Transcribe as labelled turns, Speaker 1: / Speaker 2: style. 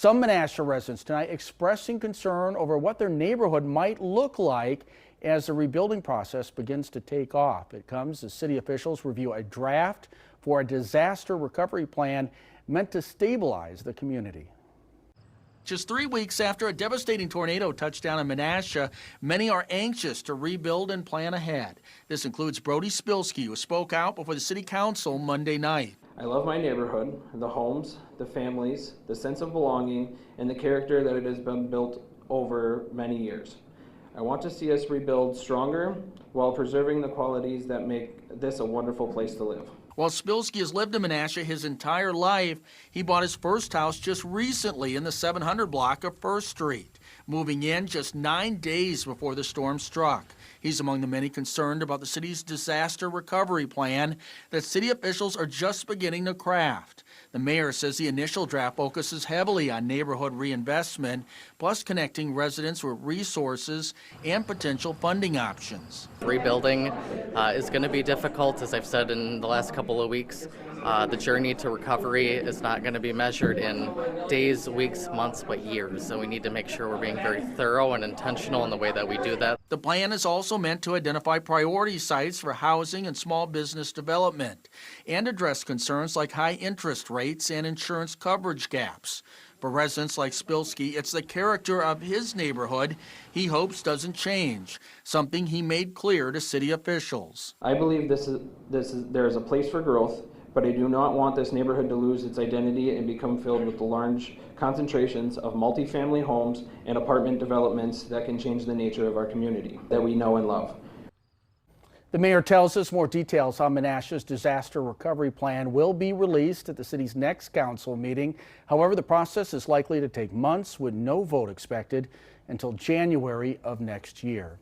Speaker 1: Some Menasha residents tonight expressing concern over what their neighborhood might look like as the rebuilding process begins to take off. It comes as city officials review a draft for a disaster recovery plan meant to stabilize the community. Just 3 weeks after a devastating tornado touched down in Menasha, many are anxious to rebuild and plan ahead. This includes Brody Spilsky, who spoke out before the city council Monday night.
Speaker 2: I love my neighborhood, the homes, the families, the sense of belonging, and the character that it has been built over many years. I want to see us rebuild stronger while preserving the qualities that make this a wonderful place to live.
Speaker 1: While Spilsky has lived in Menasha his entire life, he bought his first house just recently in the 700 block of First Street, moving in just 9 days before the storm struck. He's among the many concerned about the city's disaster recovery plan that city officials are just beginning to craft. The mayor says the initial draft focuses heavily on neighborhood reinvestment, plus connecting residents with resources and potential funding options.
Speaker 3: Rebuilding is going to be difficult, as I've said in the last couple of weeks. The journey to recovery is not going to be measured in days, weeks, months, but years. So we need to make sure we're being very thorough and intentional in the way that we do that.
Speaker 1: The plan is also meant to identify priority sites for housing and small business development and address concerns like high interest rates and insurance coverage gaps. For residents like Spilsky, it's the character of his neighborhood he hopes doesn't change, something he made clear to city officials.
Speaker 2: I believe there is a place for growth, but I do not want this neighborhood to lose its identity and become filled with the large concentrations of multifamily homes and apartment developments that can change the nature of our community that we know and love.
Speaker 1: The mayor tells us more details on Menasha's disaster recovery plan will be released at the city's next council meeting. However, the process is likely to take months with no vote expected until January of next year.